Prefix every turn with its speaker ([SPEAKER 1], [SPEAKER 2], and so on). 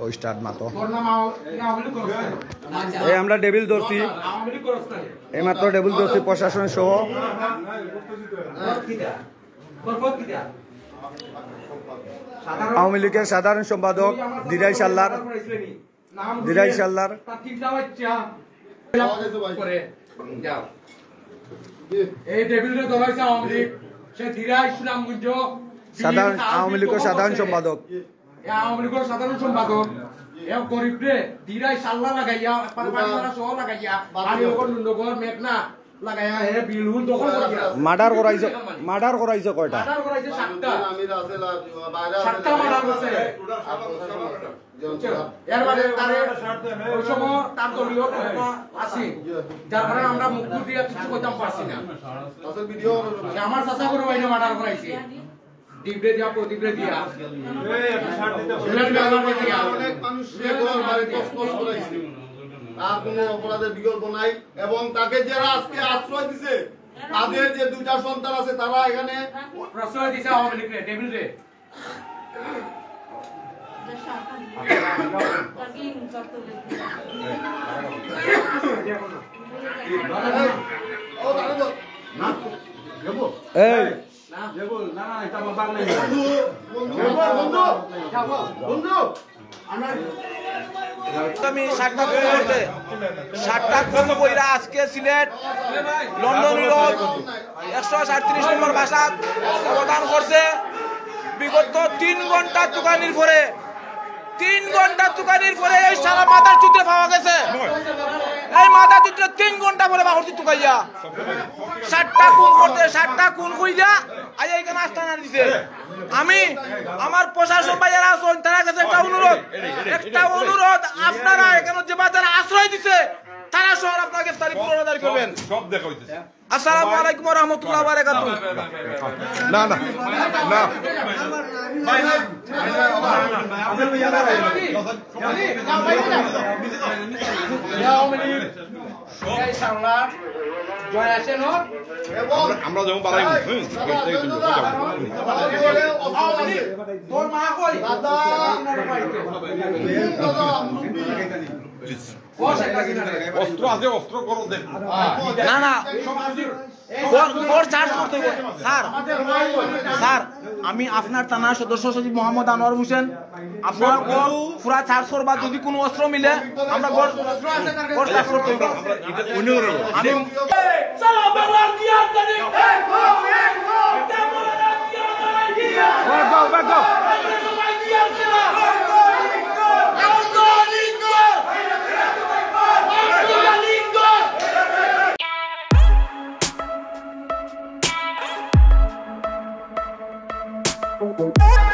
[SPEAKER 1] ওই স্টার্ট মাতো এই আমরা ডেভিল ধরছি এই মাত্র ডেভিল ধরছি প্রশাসন সহ আওয়ামী লীগের সাধারণ সম্পাদক দিরাই সাল্লার
[SPEAKER 2] এই ডেভিলরে ধরাইছে আওয়ামী লীগ সে দিরাই সুনামগঞ্জ
[SPEAKER 1] আওয়ামী লীগের সাধারণ সম্পাদক
[SPEAKER 2] আওয়ামী লীগের সাধারণ সম্পাদক এও গরিব রে দিরাই সাল্লা লাগাইয়া পারপাড়া সহ লাগাইয়া বাড়িওগর নুনগর মেঘনা লাগাইয়া হে বিলহুল দখল করিয়া
[SPEAKER 1] মার্ডার করাইছে কয়টা
[SPEAKER 2] মার্ডার করাইছে 7টা সাতটা মার্ডার করছে এর মানে তারে ওই সময় তার দলীয় নেতা আছে যার কারণে আমরা মুক্তি দিয়ে কিছু করতে পারছি না আসল ভিডিও আমার চাচা করে বাইরে মার্ডার করাইছে ডিবরে দিয়া প্রদীপরে দিয়া এই একটা শার্ট দিতে অনেক মানুষ রেগুলার বাড়ি কষ্ট করাইছে আর কোনো অপরাধের বিকল্প নাই এবং তাকে যারা আজকে আশ্রয় দিছে তাদের যে দুইটা সন্তান আছে তারা এখানে প্রশ্রয় দিছে আওয়ামী লীগরে ডেভিলরে
[SPEAKER 1] আজকে সিলেট লন্ডন 137 নম্বর ভাষা অবদান করছে বিগত 3 ঘন্টা তুকানির পরে এই সারা মাথার চুতে পাওয়া গেছে এই মাথা চুতে 3 ঘন্টা পরে বাহরতি তুকাইয়া 7টা খুন কইয়া আজ এইখানে আস্তানা দিছে আমি আমার প্রশাসন ভাইয়েরা আছেন তারা কাছে একটা অনুরোধ আপনারা এখানে যে বাজারে আশ্রয় দিছে তারা শহর আপনাকে গ্রেফতারি পুনরুদ্ধার করবেন সব দেখা হইতেছে আসসালামু আলাইকুম ওয়া রাহমাতুল্লাহি ওয়া বারাকাতুহু না আমরা যেমন বাড়াইব তোর মা কই দাদা অস্ত্র আছে অস্ত্র করো দেখ না চার্জ করতে স্যার আমি আপনার থানার সদস্য সচিব মোহাম্মদ আনোয়ার হোসেন আপনার পুরা চার্জ করবা যদি কোনো অস্ত্র মিলে আমরা চার্জ করতে
[SPEAKER 3] Oh,